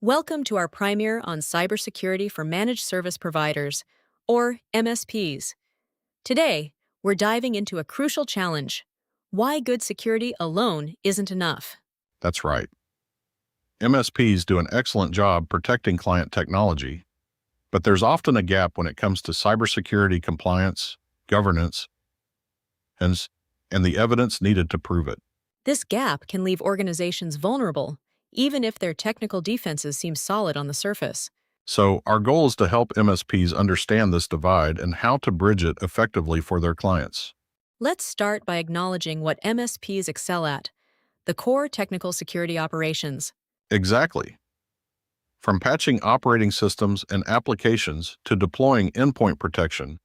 Welcome to our primer on cybersecurity for managed service providers, or MSPs. Today, we're diving into a crucial challenge: why good security alone isn't enough. That's right. MSPs do an excellent job protecting client technology, but there's often a gap when it comes to cybersecurity compliance, governance, and, and the evidence needed to prove it. This gap can leave organizations vulnerable, even if their technical defenses seem solid on the surface. So, our goal is to help MSPs understand this divide and how to bridge it effectively for their clients. Let's start by acknowledging what MSPs excel at: the core technical security operations. Exactly. From patching operating systems and applications to deploying endpoint protection,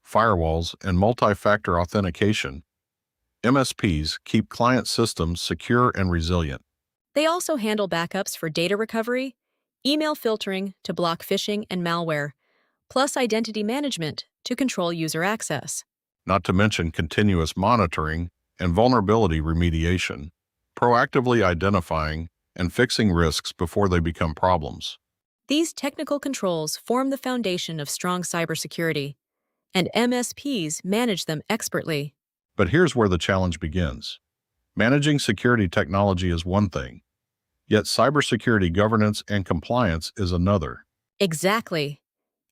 firewalls, and multi-factor authentication, MSPs keep client systems secure and resilient. They also handle backups for data recovery, email filtering to block phishing and malware, plus identity management to control user access. Not to mention continuous monitoring and vulnerability remediation, proactively identifying and fixing risks before they become problems. These technical controls form the foundation of strong cybersecurity, and MSPs manage them expertly. But here's where the challenge begins. Managing security technology is one thing, yet cybersecurity governance and compliance is another. Exactly.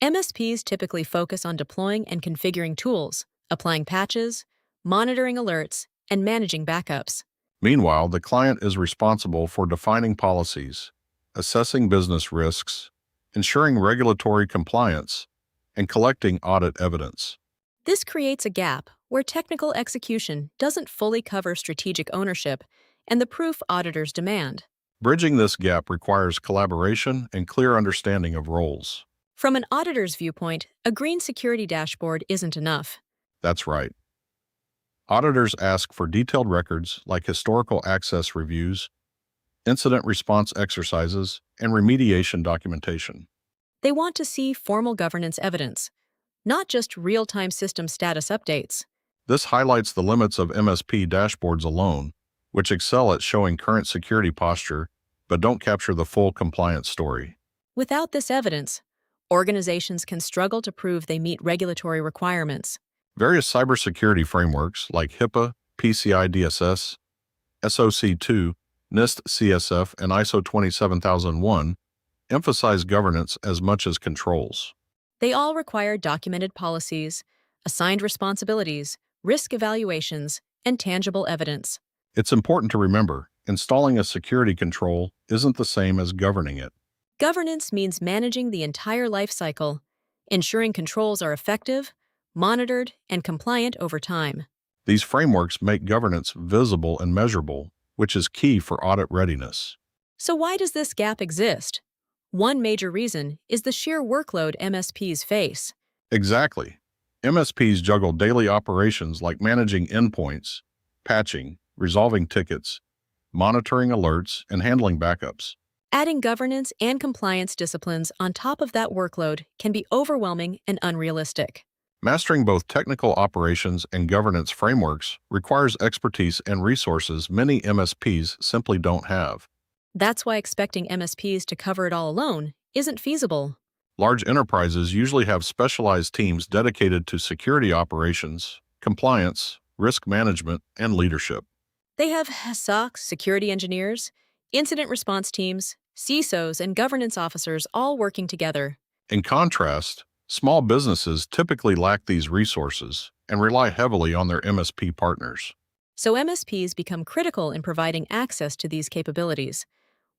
MSPs typically focus on deploying and configuring tools, applying patches, monitoring alerts, and managing backups. Meanwhile, the client is responsible for defining policies, assessing business risks, ensuring regulatory compliance, and collecting audit evidence. This creates a gap where technical execution doesn't fully cover strategic ownership and the proof auditors demand. Bridging this gap requires collaboration and clear understanding of roles. From an auditor's viewpoint, a green security dashboard isn't enough. That's right. Auditors ask for detailed records like historical access reviews, incident response exercises, and remediation documentation. They want to see formal governance evidence, not just real-time system status updates. This highlights the limits of MSP dashboards alone, which excel at showing current security posture but don't capture the full compliance story. Without this evidence, organizations can struggle to prove they meet regulatory requirements. Various cybersecurity frameworks like HIPAA, PCI DSS, SOC2, NIST CSF, and ISO 27001 emphasize governance as much as controls. They all require documented policies, assigned responsibilities, risk evaluations, and tangible evidence. It's important to remember, installing a security control isn't the same as governing it. Governance means managing the entire life cycle, ensuring controls are effective, monitored, and compliant over time. These frameworks make governance visible and measurable, which is key for audit readiness. So why does this gap exist? One major reason is the sheer workload MSPs face. Exactly. MSPs juggle daily operations like managing endpoints, patching, resolving tickets, monitoring alerts, and handling backups. Adding governance and compliance disciplines on top of that workload can be overwhelming and unrealistic. Mastering both technical operations and governance frameworks requires expertise and resources many MSPs simply don't have. That's why expecting MSPs to cover it all alone isn't feasible. Large enterprises usually have specialized teams dedicated to security operations, compliance, risk management, and leadership. They have SOCs, security engineers, incident response teams, CISOs, and governance officers all working together. In contrast, small businesses typically lack these resources and rely heavily on their MSP partners. So MSPs become critical in providing access to these capabilities,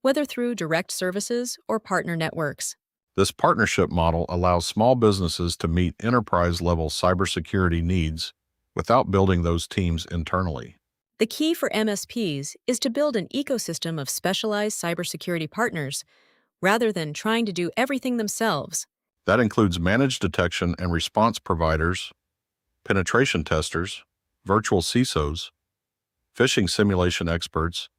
whether through direct services or partner networks. This partnership model allows small businesses to meet enterprise-level cybersecurity needs without building those teams internally. The key for MSPs is to build an ecosystem of specialized cybersecurity partners rather than trying to do everything themselves. That includes managed detection and response providers, penetration testers, virtual CISOs, phishing simulation experts,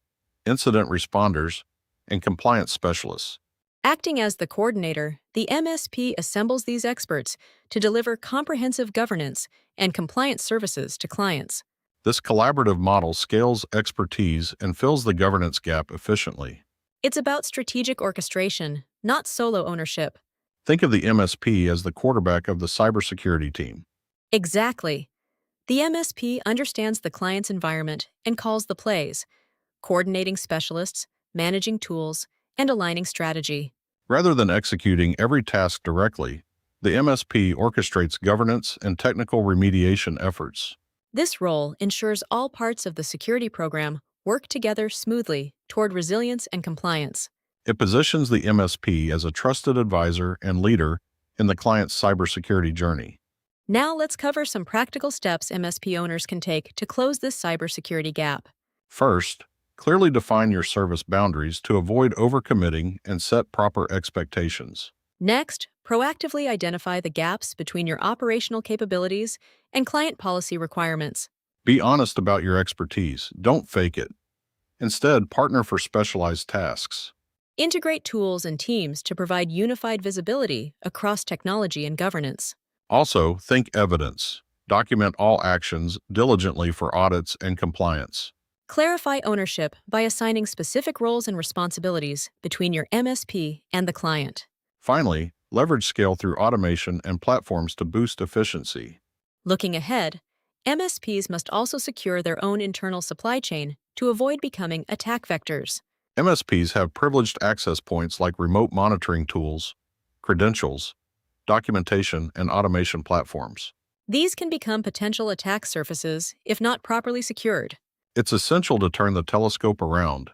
incident responders, and compliance specialists. Acting as the coordinator, the MSP assembles these experts to deliver comprehensive governance and compliance services to clients. This collaborative model scales expertise and fills the governance gap efficiently. It's about strategic orchestration, not solo ownership. Think of the MSP as the quarterback of the cybersecurity team. Exactly. The MSP understands the client's environment and calls the plays, coordinating specialists, managing tools, and aligning strategy. Rather than executing every task directly, the MSP orchestrates governance and technical remediation efforts. This role ensures all parts of the security program work together smoothly toward resilience and compliance. It positions the MSP as a trusted advisor and leader in the client's cybersecurity journey. Now let's cover some practical steps MSP owners can take to close this cybersecurity gap. First, clearly define your service boundaries to avoid overcommitting and set proper expectations. Next, proactively identify the gaps between your operational capabilities and client policy requirements. Be honest about your expertise, don't fake it. Instead, partner for specialized tasks. Integrate tools and teams to provide unified visibility across technology and governance. Also, think evidence. Document all actions diligently for audits and compliance. Clarify ownership by assigning specific roles and responsibilities between your MSP and the client. Finally, leverage scale through automation and platforms to boost efficiency. Looking ahead, MSPs must also secure their own internal supply chain to avoid becoming attack vectors. MSPs have privileged access points like remote monitoring tools, credentials, documentation, and automation platforms. These can become potential attack surfaces if not properly secured. It's essential to turn the telescope around,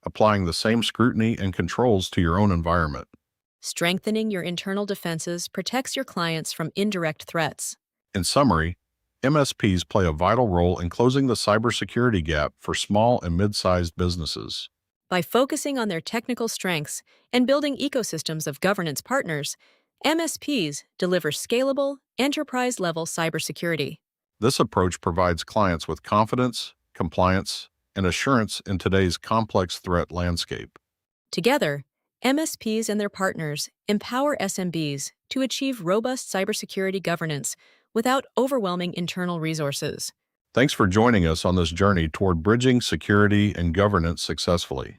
applying the same scrutiny and controls to your own environment. Strengthening your internal defenses protects your clients from indirect threats. In summary, MSPs play a vital role in closing the cybersecurity gap for small and mid-sized businesses. By focusing on their technical strengths and building ecosystems of governance partners, MSPs deliver scalable, enterprise-level cybersecurity. This approach provides clients with confidence, compliance, and assurance in today's complex threat landscape. Together, MSPs and their partners empower SMBs to achieve robust cybersecurity governance without overwhelming internal resources. Thanks for joining us on this journey toward bridging security and governance successfully.